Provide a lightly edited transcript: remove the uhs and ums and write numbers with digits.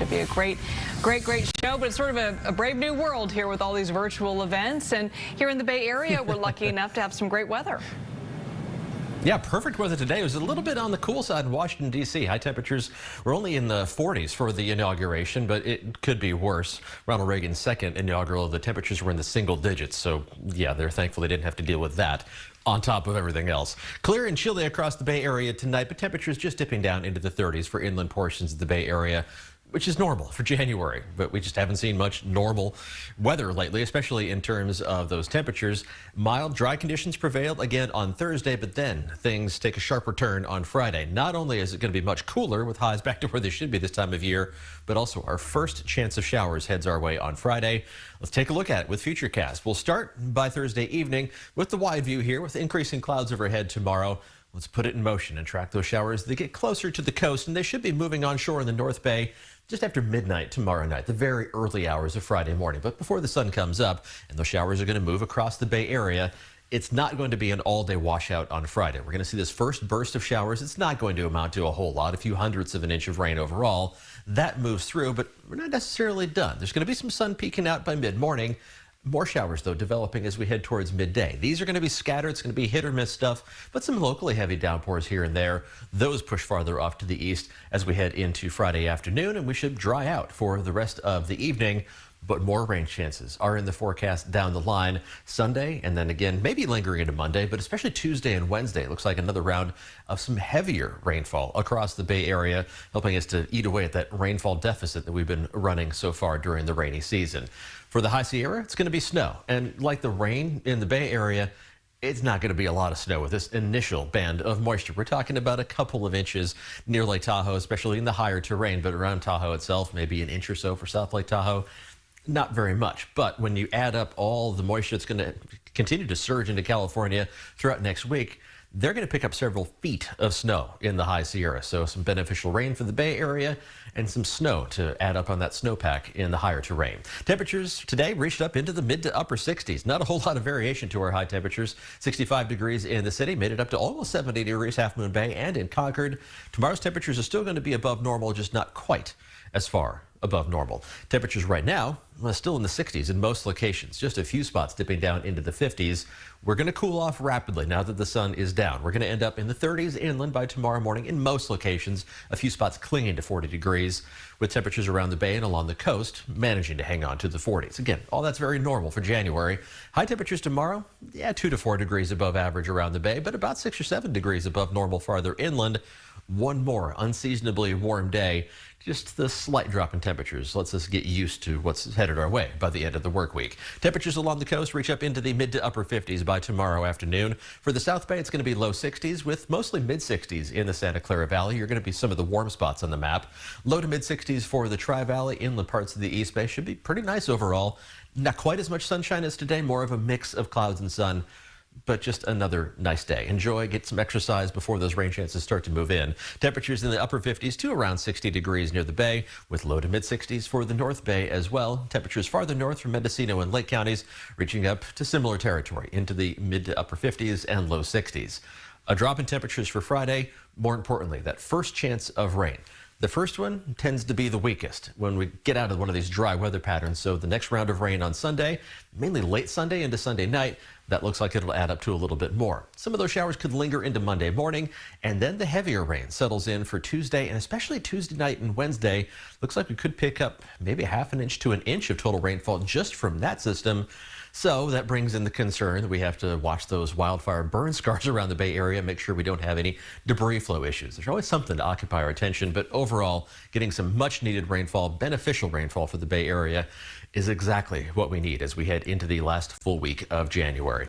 Should be a great show, but it's sort of a brave new world here with all these virtual events. And here in the Bay Area, we're lucky enough to have some great weather. Yeah, perfect weather today. It was a little bit on the cool side in Washington, D.C. High temperatures were only in the 40s for the inauguration, but it could be worse. Ronald Reagan's second inaugural, the temperatures were in the single digits. So, yeah, they're thankful they didn't have to deal with that on top of everything else. Clear and chilly across the Bay Area tonight, but temperatures just dipping down into the 30s for inland portions of the Bay Area, which is normal for January, but we just haven't seen much normal weather lately, especially in terms of those temperatures. Mild, dry conditions prevailed again on Thursday, but then things take a sharper turn on Friday. Not only is it going to be much cooler with highs back to where they should be this time of year, but also our first chance of showers heads our way on Friday. Let's take a look at it with Futurecast. We'll start by Thursday evening with the wide view here with increasing clouds overhead tomorrow. Let's put it in motion and track those showers. They get closer to the coast, and they should be moving onshore in the North Bay just after midnight tomorrow night, the very early hours of Friday morning. But before the sun comes up, and those showers are going to move across the Bay Area, it's not going to be an all-day washout on Friday. We're going to see this first burst of showers. It's not going to amount to a whole lot, a few hundredths of an inch of rain overall. That moves through, but we're not necessarily done. There's going to be some sun peeking out by mid-morning. More showers, though, developing as we head towards midday. These are going to be scattered. It's going to be hit or miss stuff, but some locally heavy downpours here and there. Those push farther off to the east as we head into Friday afternoon, and we should dry out for the rest of the evening. But more rain chances are in the forecast down the line Sunday, and then again, maybe lingering into Monday, but especially Tuesday and Wednesday. It looks like another round of some heavier rainfall across the Bay Area, helping us to eat away at that rainfall deficit that we've been running so far during the rainy season. For the High Sierra, it's going to be snow. And like the rain in the Bay Area, it's not going to be a lot of snow with this initial band of moisture. We're talking about a couple of inches near Lake Tahoe, especially in the higher terrain, but around Tahoe itself, maybe an inch or so for South Lake Tahoe. Not very much, but when you add up all the moisture that's going to continue to surge into California throughout next week, they're going to pick up several feet of snow in the High Sierra. So some beneficial rain for the Bay Area and some snow to add up on that snowpack in the higher terrain. Temperatures today reached up into the mid to upper 60s. Not a whole lot of variation to our high temperatures. 65 degrees in the city, made it up to almost 70 degrees Half Moon Bay and in Concord. Tomorrow's temperatures are still going to be above normal, just not quite as far above normal. Temperatures right now still in the 60s in most locations, just a few spots dipping down into the 50s. We're going to cool off rapidly now that the sun is down. We're going to end up in the 30s inland by tomorrow morning in most locations, a few spots clinging to 40 degrees, with temperatures around the bay and along the coast managing to hang on to the 40s. Again, all that's very normal for January. High temperatures tomorrow, 2 to 4 degrees above average around the bay, but about 6 or 7 degrees above normal farther inland. One more unseasonably warm day. Just the slight drop in temperatures lets us get used to what's headed our way by the end of the work week. Temperatures along the coast reach up into the mid to upper 50s by tomorrow afternoon. For the South Bay, it's going to be low 60s with mostly mid 60s in the Santa Clara Valley. You're going to be some of the warm spots on the map. Low to mid 60s for the Tri-Valley. Inland parts of the East Bay should be pretty nice overall. Not quite as much sunshine as today, more of a mix of clouds and sun. But just another nice day. Enjoy, get some exercise before those rain chances start to move in. Temperatures in the upper 50s to around 60 degrees near the bay, with low to mid 60s for the North Bay as well. Temperatures farther north from Mendocino and Lake counties reaching up to similar territory into the mid to upper 50s and low 60s. A drop in temperatures for Friday. More importantly, that first chance of rain. The first one tends to be the weakest when we get out of one of these dry weather patterns. So the next round of rain on Sunday, mainly late Sunday into Sunday night, that looks like it'll add up to a little bit more. Some of those showers could linger into Monday morning, and then the heavier rain settles in for Tuesday, and especially Tuesday night and Wednesday. Looks like we could pick up maybe ½ an inch to an inch of total rainfall just from that system. So that brings in the concern that we have to watch those wildfire burn scars around the Bay Area, make sure we don't have any debris flow issues. There's always something to occupy our attention, but overall, getting some much needed rainfall, beneficial rainfall for the Bay Area is exactly what we need as we head into the last full week of January.